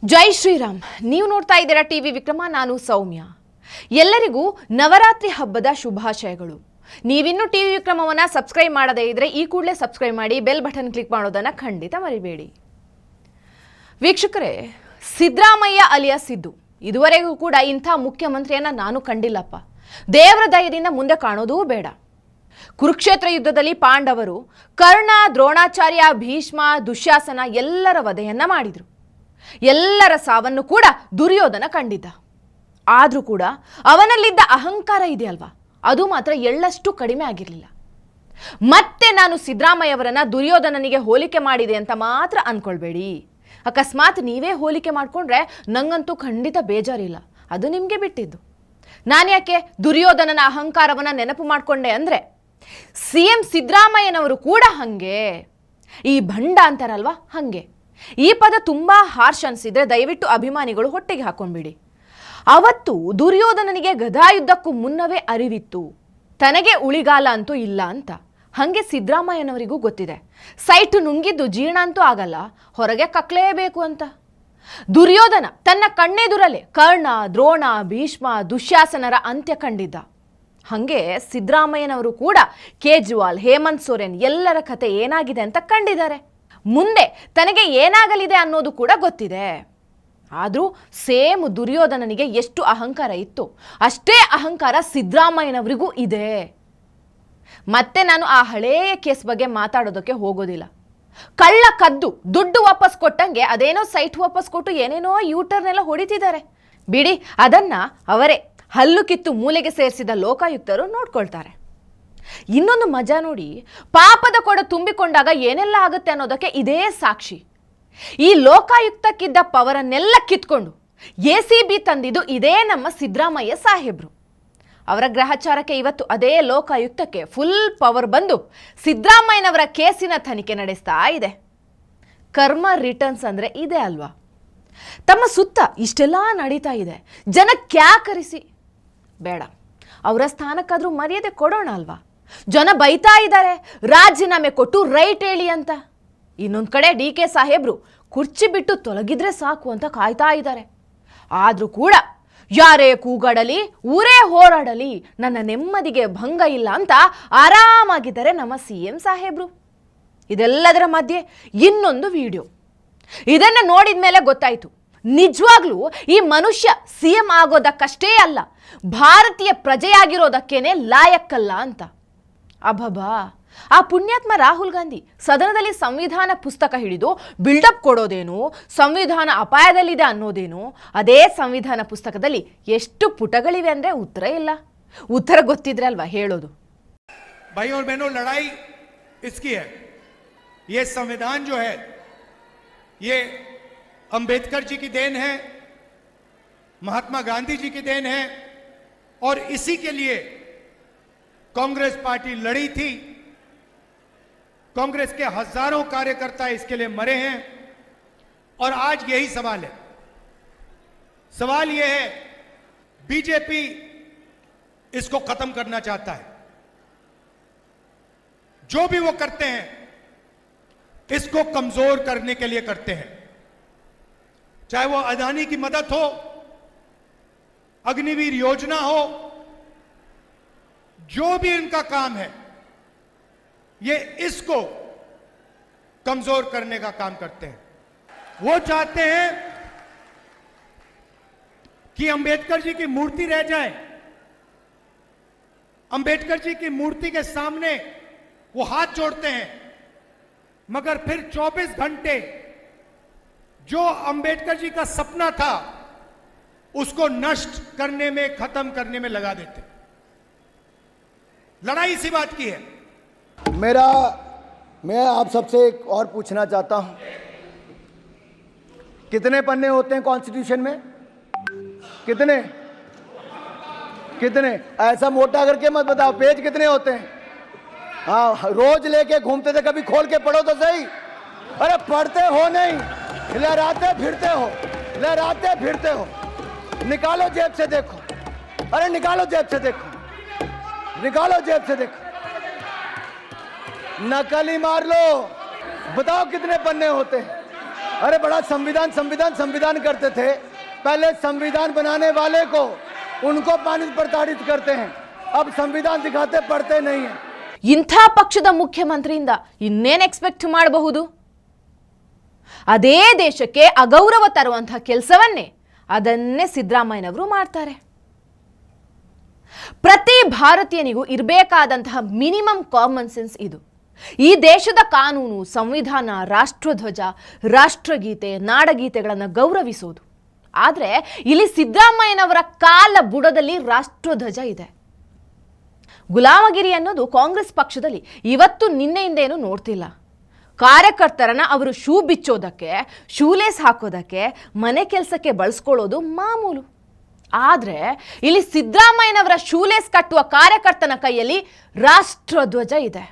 ಜೈ ಶ್ರೀರಾಮ್. ನೀವು ನೋಡ್ತಾ ಇದ್ದೀರಾ ಟಿವಿ ವಿಕ್ರಮ. ನಾನು ಸೌಮ್ಯ. ಎಲ್ಲರಿಗೂ ನವರಾತ್ರಿ ಹಬ್ಬದ ಶುಭಾಶಯಗಳು. ನೀವಿನ್ನೂ ಟಿವಿ ವಿಕ್ರಮವನ್ನು ಸಬ್ಸ್ಕ್ರೈಬ್ ಮಾಡದೇ ಇದ್ರೆ ಈ ಕೂಡಲೇ ಸಬ್ಸ್ಕ್ರೈಬ್ ಮಾಡಿ, ಬೆಲ್ ಬಟನ್ ಕ್ಲಿಕ್ ಮಾಡೋದನ್ನು ಖಂಡಿತ ಮರಿಬೇಡಿ. ವೀಕ್ಷಕರೇ, ಸಿದ್ದರಾಮಯ್ಯ ಅಲಿಯಾಸ್ ಸಿದ್ದು ಇದುವರೆಗೂ ಕೂಡ ಇಂಥ ಮುಖ್ಯಮಂತ್ರಿಯನ್ನ ನಾನು ಕಂಡಿಲ್ಲಪ್ಪ. ದೇವರ ದಯದಿಂದ ಮುಂದೆ ಕಾಣೋದೂ ಬೇಡ. ಕುರುಕ್ಷೇತ್ರ ಯುದ್ಧದಲ್ಲಿ ಪಾಂಡವರು ಕರ್ಣ, ದ್ರೋಣಾಚಾರ್ಯ, ಭೀಷ್ಮ, ದುಶ್ಯಾಸನ ಎಲ್ಲರ ವಧೆಯನ್ನ ಮಾಡಿದ್ರು. ಎಲ್ಲರ ಸಾವನ್ನು ಕೂಡ ದುರ್ಯೋಧನ ಕಂಡಿದ್ದ. ಆದರೂ ಕೂಡ ಅವನಲ್ಲಿದ್ದ ಅಹಂಕಾರ ಇದೆಯಲ್ವಾ, ಅದು ಮಾತ್ರ ಎಳ್ಳಷ್ಟು ಕಡಿಮೆ ಆಗಿರಲಿಲ್ಲ. ಮತ್ತೆ ನಾನು ಸಿದ್ದರಾಮಯ್ಯವರನ್ನ ದುರ್ಯೋಧನನಿಗೆ ಹೋಲಿಕೆ ಮಾಡಿದೆ ಅಂತ ಮಾತ್ರ ಅನ್ಕೊಳ್ಬೇಡಿ. ಅಕಸ್ಮಾತ್ ನೀವೇ ಹೋಲಿಕೆ ಮಾಡಿಕೊಂಡ್ರೆ ನಂಗಂತೂ ಖಂಡಿತ ಬೇಜಾರಿಲ್ಲ, ಅದು ನಿಮಗೆ ಬಿಟ್ಟಿದ್ದು. ನಾನ್ಯಾಕೆ ದುರ್ಯೋಧನನ ಅಹಂಕಾರವನ್ನು ನೆನಪು ಮಾಡಿಕೊಂಡೆ ಅಂದರೆ, CM ಸಿದ್ದರಾಮಯ್ಯನವರು ಕೂಡ ಹಾಗೆ, ಈ ಭಂಡ ಅಂತಾರಲ್ವಾ ಹಾಗೆ. ಈ ಪದ ತುಂಬ ಹಾರ್ಷ್ ಅನಿಸಿದ್ರೆ ದಯವಿಟ್ಟು ಅಭಿಮಾನಿಗಳು ಹೊಟ್ಟೆಗೆ ಹಾಕೊಂಡ್ಬಿಡಿ. ಅವತ್ತು ದುರ್ಯೋಧನನಿಗೆ ಗದಾಯುದ್ಧಕ್ಕೂ ಮುನ್ನವೇ ಅರಿವಿತ್ತು, ತನಗೆ ಉಳಿಗಾಲ ಅಂತೂ ಇಲ್ಲ ಅಂತ. ಹಾಗೆ ಸಿದ್ದರಾಮಯ್ಯನವರಿಗೂ ಗೊತ್ತಿದೆ, ಸೈಟ್ ನುಂಗಿದ್ದು ಜೀರ್ಣ ಅಂತೂ ಆಗಲ್ಲ, ಹೊರಗೆ ಕಕ್ಕಲೇಬೇಕು ಅಂತ. ದುರ್ಯೋಧನ ತನ್ನ ಕಣ್ಣೆದುರಲ್ಲೇ ಕರ್ಣ, ದ್ರೋಣ, ಭೀಷ್ಮ, ದುಶ್ಯಾಸನರ ಅಂತ್ಯ ಕಂಡಿದ್ದ. ಹಾಗೆ ಸಿದ್ದರಾಮಯ್ಯನವರು ಕೂಡ ಕೇಜ್ರಿವಾಲ್, ಹೇಮಂತ್ ಸೊರೇನ್ ಎಲ್ಲರ ಕತೆ ಏನಾಗಿದೆ ಅಂತ ಕಂಡಿದ್ದಾರೆ. ಮುಂದೆ ತನಗೆ ಏನಾಗಲಿದೆ ಅನ್ನೋದು ಕೂಡ ಗೊತ್ತಿದೆ. ಆದರೂ ಸೇಮ್ ದುರ್ಯೋಧನನಿಗೆ ಎಷ್ಟು ಅಹಂಕಾರ ಇತ್ತು ಅಷ್ಟೇ ಅಹಂಕಾರ ಸಿದ್ದರಾಮಯ್ಯನವರಿಗೂ ಇದೆ. ಮತ್ತೆ ನಾನು ಆ ಹಳೆಯ ಕೇಸ್ ಬಗ್ಗೆ ಮಾತಾಡೋದಕ್ಕೆ ಹೋಗೋದಿಲ್ಲ. ಕಳ್ಳ ಕದ್ದು ದುಡ್ಡು ವಾಪಸ್ ಕೊಟ್ಟಂಗೆ ಅದೇನೋ ಸೈಟ್ ವಾಪಸ್ ಕೊಟ್ಟು ಏನೇನೋ ಯೂಟರ್ನೆಲ್ಲ ಹೊಡಿತಿದ್ದಾರೆ. ಬಿಡಿ, ಅದನ್ನ ಅವರೇ ಹಲ್ಲು ಕಿತ್ತು ಮೂಲೆಗೆ ಸೇರಿಸಿದ ಲೋಕಾಯುಕ್ತರು ನೋಡ್ಕೊಳ್ತಾರೆ. ಇನ್ನೊಂದು ಮಜಾ ನೋಡಿ, ಪಾಪದ ಕೊಡ ತುಂಬಿಕೊಂಡಾಗ ಏನೆಲ್ಲ ಆಗುತ್ತೆ ಅನ್ನೋದಕ್ಕೆ ಇದೇ ಸಾಕ್ಷಿ. ಈ ಲೋಕಾಯುಕ್ತಕ್ಕಿದ್ದ ಪವರನ್ನೆಲ್ಲ ಕಿತ್ಕೊಂಡು ACB ತಂದಿದ್ದು ಇದೇ ನಮ್ಮ ಸಿದ್ದರಾಮಯ್ಯ ಸಾಹೇಬ್ರು. ಅವರ ಗ್ರಹಚಾರಕ್ಕೆ ಇವತ್ತು ಅದೇ ಲೋಕಾಯುಕ್ತಕ್ಕೆ ಫುಲ್ ಪವರ್ ಬಂದು ಸಿದ್ದರಾಮಯ್ಯನವರ ಕೇಸಿನ ತನಿಖೆ ನಡೆಸ್ತಾ ಇದೆ. ಕರ್ಮ ರಿಟರ್ನ್ಸ್ ಅಂದರೆ ಇದೆ ಅಲ್ವಾ. ತಮ್ಮ ಸುತ್ತ ಇಷ್ಟೆಲ್ಲ ನಡೀತಾ ಇದೆ, ಜನಕ್ಕೆ ಯಾಕರಿಸಿ ಬೇಡ, ಅವರ ಸ್ಥಾನಕ್ಕಾದ್ರೂ ಮರ್ಯಾದೆ ಕೊಡೋಣ ಅಲ್ವಾ. ಜನ ಬೈತಾ ಇದ್ದಾರೆ, ರಾಜೀನಾಮೆ ಕೊಟ್ಟು ರೈಟ್ ಹೇಳಿ ಅಂತ. ಇನ್ನೊಂದು ಕಡೆ DK ಸಾಹೇಬ್ರು ಕುರ್ಚಿ ಬಿಟ್ಟು ತೊಲಗಿದ್ರೆ ಸಾಕು ಅಂತ ಕಾಯ್ತಾ ಇದ್ದಾರೆ. ಆದರೂ ಕೂಡ ಯಾರೇ ಕೂಗಾಡಲಿ, ಊರೇ ಹೋರಾಡಲಿ, ನನ್ನ ನೆಮ್ಮದಿಗೆ ಭಂಗ ಇಲ್ಲ ಅಂತ ಆರಾಮಾಗಿದ್ದಾರೆ ನಮ್ಮ CM ಸಾಹೇಬ್ರು. ಇದೆಲ್ಲದರ ಮಧ್ಯೆ ಇನ್ನೊಂದು ವಿಡಿಯೋ. ಇದನ್ನು ನೋಡಿದ ಮೇಲೆ ಗೊತ್ತಾಯಿತು, ನಿಜವಾಗ್ಲೂ ಈ ಮನುಷ್ಯ CM ಆಗೋದಕ್ಕಷ್ಟೇ ಅಲ್ಲ, ಭಾರತೀಯ ಪ್ರಜೆಯಾಗಿರೋದಕ್ಕೇನೆ ಲಾಯಕ್ಕಲ್ಲ ಅಂತ. ಅಬ್ಬಬ್ಬಾ, ಆ ಪುಣ್ಯಾತ್ಮ ರಾಹುಲ್ ಗಾಂಧಿ ಸದನದಲ್ಲಿ ಸಂವಿಧಾನ ಪುಸ್ತಕ ಹಿಡಿದು ಬಿಲ್ಡಪ್ ಕೊಡೋದೇನು, ಸಂವಿಧಾನ ಅಪಾಯದಲ್ಲಿದೆ ಅನ್ನೋದೇನು, ಅದೇ ಸಂವಿಧಾನ ಪುಸ್ತಕದಲ್ಲಿ ಎಷ್ಟು ಪುಟಗಳಿವೆ ಅಂದರೆ ಉತ್ತರ ಇಲ್ಲ. ಉತ್ತರ ಗೊತ್ತಿದ್ರೆ ಅಲ್ವಾ ಹೇಳೋದು. भाई और बहनों, लड़ाई इसकी है, ये संविधान जो है ये अंबेडकर जी की देन है, महात्मा गांधी जी की देन है, और इसी के लिए कांग्रेस पार्टी लड़ी थी. कांग्रेस के हजारों कार्यकर्ता इसके लिए मरे हैं. और आज यही सवाल है. सवाल यह है, बीजेपी इसको खत्म करना चाहता है. जो भी वो करते हैं इसको कमजोर करने के लिए करते हैं. चाहे वो अदानी की मदद हो, अग्निवीर योजना हो, जो भी इनका काम है ये इसको कमजोर करने का काम करते हैं. वो चाहते हैं कि अंबेडकर जी की मूर्ति रह जाए. अंबेडकर जी की मूर्ति के सामने वो हाथ जोड़ते हैं, मगर फिर 24 घंटे जो अंबेडकर जी का सपना था उसको नष्ट करने में, खत्म करने में लगा देते. लड़ाई इसी बात की है. मैं आप सबसे एक और पूछना चाहता हूं, कितने पन्ने होते हैं कॉन्स्टिट्यूशन में? कितने? ऐसा मोटा करके मत बताओ, पेज कितने होते हैं? हाँ, रोज लेके घूमते थे, कभी खोल के पढ़ो तो सही. अरे पढ़ते हो नहीं, लहराते फिरते हो. निकालो जेब से देखो. अरे निकालो जेब से देखो. नकल ही मार लो. बताओ कितने पन्ने होते हैं? अरे बड़ा संविधान संविधान संविधान करते थे, पहले संविधान बनाने वाले को उनको प्रताड़ित करते हैं, अब संविधान दिखाते पढ़ते नहीं है। ಇಂಥ ಪಕ್ಷದ ಮುಖ್ಯಮಂತ್ರಿಯಿಂದ ಇನ್ನೇನು ಎಕ್ಸ್ಪೆಕ್ಟ್ ಮಾಡಬಹುದು? ಅದೇ ದೇಶಕ್ಕೆ ಅಗೌರವ ತರುವಂತಹ ಕೆಲಸವನ್ನೇ ಅದನ್ನೇ ಸಿದ್ದರಾಮಯ್ಯನವರು ಮಾಡ್ತಾರೆ. ಪ್ರತಿ ಭಾರತೀಯನಿಗೂ ಇರಬೇಕಾದಂತಹ ಮಿನಿಮಮ್ ಕಾಮನ್ ಸೆನ್ಸ್ ಇದು. ಈ ದೇಶದ ಕಾನೂನು, ಸಂವಿಧಾನ, ರಾಷ್ಟ್ರಧ್ವಜ, ರಾಷ್ಟ್ರಗೀತೆ, ನಾಡಗೀತೆಗಳನ್ನು ಗೌರವಿಸೋದು. ಆದರೆ ಇಲ್ಲಿ ಸಿದ್ದರಾಮಯ್ಯನವರ ಕಾಲ ಬುಡದಲ್ಲಿ ರಾಷ್ಟ್ರಧ್ವಜ ಇದೆ. ಗುಲಾಮಗಿರಿ ಅನ್ನೋದು ಕಾಂಗ್ರೆಸ್ ಪಕ್ಷದಲ್ಲಿ ಇವತ್ತು ನಿನ್ನೆಯಿಂದ ಏನು ನೋಡ್ತಿಲ್ಲ. ಕಾರ್ಯಕರ್ತರನ್ನ ಅವರು ಶೂ ಬಿಚ್ಚೋದಕ್ಕೆ, ಶೂಲೇಸ್ ಹಾಕೋದಕ್ಕೆ, ಮನೆ ಕೆಲಸಕ್ಕೆ ಬಳಸ್ಕೊಳ್ಳೋದು ಮಾಮೂಲು. ಆದರೆ ಇಲ್ಲಿ ಸಿದ್ದರಾಮಯ್ಯನವರ ಶೂಲೇಸ್ ಕಟ್ಟುವ ಕಾರ್ಯಕರ್ತನ ಕೈಯಲ್ಲಿ ರಾಷ್ಟ್ರಧ್ವಜ ಇದೆ.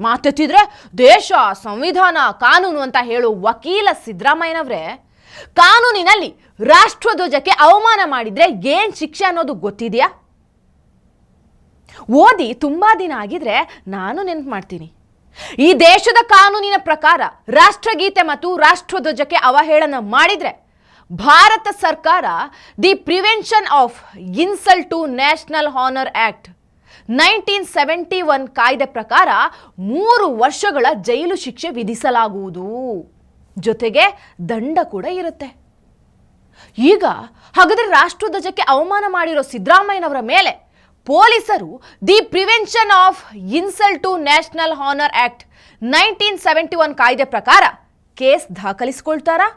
ಮಾತೆತ್ತಿದ್ರೆ ದೇಶ, ಸಂವಿಧಾನ, ಕಾನೂನು ಅಂತ ಹೇಳೋ ವಕೀಲ ಸಿದ್ದರಾಮಯ್ಯನವರೇ ಕಾನೂನಿನಲ್ಲಿ ರಾಷ್ಟ್ರಧ್ವಜಕ್ಕೆ ಅವಮಾನ ಮಾಡಿದ್ರೆ ಏನ್ ಶಿಕ್ಷೆ ಅನ್ನೋದು ಗೊತ್ತಿದೆಯಾ? ಓದಿ ತುಂಬಾ ದಿನ ಆಗಿದ್ರೆ ನಾನು ನೆನಪು ಮಾಡ್ತೀನಿ. ಈ ದೇಶದ ಕಾನೂನಿನ ಪ್ರಕಾರ ರಾಷ್ಟ್ರಗೀತೆ ಮತ್ತು ರಾಷ್ಟ್ರಧ್ವಜಕ್ಕೆ ಅವಹೇಳನ ಮಾಡಿದ್ರೆ ಭಾರತ ಸರ್ಕಾರ the prevention of insult to national honour act 1971 ಕಾಯ್ದೆ ಪ್ರಕಾರ 3 ವರ್ಷಗಳ ಜೈಲು ಶಿಕ್ಷೆ ವಿಧಿಸಲಾಗುವುದು. ಜೊತೆಗೆ ದಂಡ ಕೂಡ ಇರುತ್ತೆ. ಈಗ ಹಾಗಾದ್ರೆ ರಾಷ್ಟ್ರಧ್ವಜಕ್ಕೆ ಅವಮಾನ ಮಾಡಿರೋ ಸಿದ್ದರಾಮಯ್ಯನವರ ಮೇಲೆ ಪೊಲೀಸರು the prevention of insult to national honour act 1971 ಕಾಯ್ದೆ ಪ್ರಕಾರ ಕೇಸ್ ದಾಖಲಿಸಿಕೊಳ್ತಾರಾ?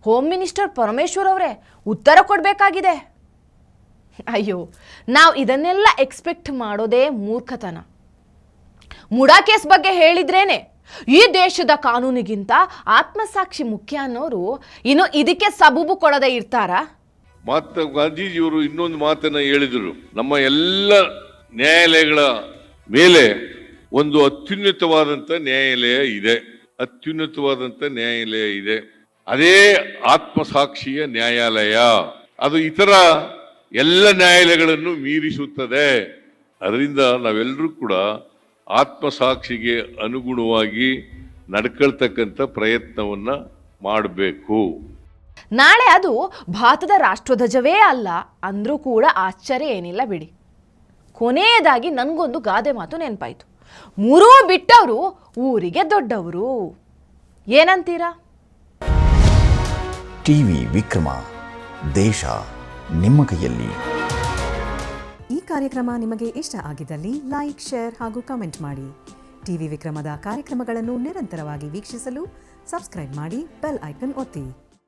ಹೋಮ್ ಮಿನಿಸ್ಟರ್ ಪರಮೇಶ್ವರ್ ಅವರೇ ಉತ್ತರ ಕೊಡಬೇಕಾಗಿದೆ. ಅಯ್ಯೋ, ನಾವು ಇದನ್ನೆಲ್ಲ ಎಕ್ಸ್ಪೆಕ್ಟ್ ಮಾಡೋದೇ ಮೂರ್ಖತನ. ಮುಡಾ ಕೇಸ್ ಬಗ್ಗೆ ಹೇಳಿದ್ರೇನೆ ಈ ದೇಶದ ಕಾನೂನಿಗಿಂತ ಆತ್ಮಸಾಕ್ಷಿ ಮುಖ್ಯ ಅನ್ನೋರು ಇನ್ನು ಇದಕ್ಕೆ ಸಬೂಬು ಕೊಡದೇ ಇರ್ತಾರಾ? ಮಹಾತ್ಮ ಗಾಂಧೀಜಿಯವರು ಇನ್ನೊಂದು ಮಾತನ್ನ ಹೇಳಿದರು, ನಮ್ಮ ಎಲ್ಲ ನ್ಯಾಯಾಲಯಗಳ ಮೇಲೆ ಒಂದು ಅತ್ಯುನ್ನತವಾದಂಥ ನ್ಯಾಯಾಲಯ ಇದೆ, ಅತ್ಯುನ್ನತವಾದಂಥ ನ್ಯಾಯಾಲಯ ಇದೆ. ಅದೇ ಆತ್ಮಸಾಕ್ಷಿಯ ನ್ಯಾಯಾಲಯ. ಅದು ಇತರ ಎಲ್ಲ ನ್ಯಾಯಾಲಯಗಳನ್ನು ಮೀರಿಸುತ್ತದೆ. ಅದರಿಂದ ನಾವೆಲ್ಲರೂ ಕೂಡ ಆತ್ಮಸಾಕ್ಷಿಗೆ ಅನುಗುಣವಾಗಿ ನಡ್ಕೊಳ್ತಕ್ಕಂಥ ಪ್ರಯತ್ನವನ್ನ ಮಾಡಬೇಕು. ನಾಳೆ ಅದು ಭಾರತದ ರಾಷ್ಟ್ರಧ್ವಜವೇ ಅಲ್ಲ ಅಂದ್ರೂ ಕೂಡ ಆಶ್ಚರ್ಯ ಏನಿಲ್ಲ ಬಿಡಿ. ಕೊನೆಯದಾಗಿ ನನಗೊಂದು ಗಾದೆ ಮಾತು ನೆನಪಾಯಿತು, ಮೂರೂ ಬಿಟ್ಟವರು ಊರಿಗೆ ದೊಡ್ಡವರು. ಏನಂತೀರಾ? ಟಿವಿ ವಿಕ್ರಮ, ದೇಶ ನಿಮ್ಮ ಕೈಯಲ್ಲಿ. ಈ ಕಾರ್ಯಕ್ರಮ ನಿಮಗೆ ಇಷ್ಟ ಆಗಿದ್ದಲ್ಲಿ ಲೈಕ್, ಶೇರ್ ಹಾಗೂ ಕಮೆಂಟ್ ಮಾಡಿ. ಟಿವಿ ವಿಕ್ರಮದ ಕಾರ್ಯಕ್ರಮಗಳನ್ನು ನಿರಂತರವಾಗಿ ವೀಕ್ಷಿಸಲು ಸಬ್ಸ್ಕ್ರೈಬ್ ಮಾಡಿ, ಬೆಲ್ ಐಕನ್ ಒತ್ತಿ.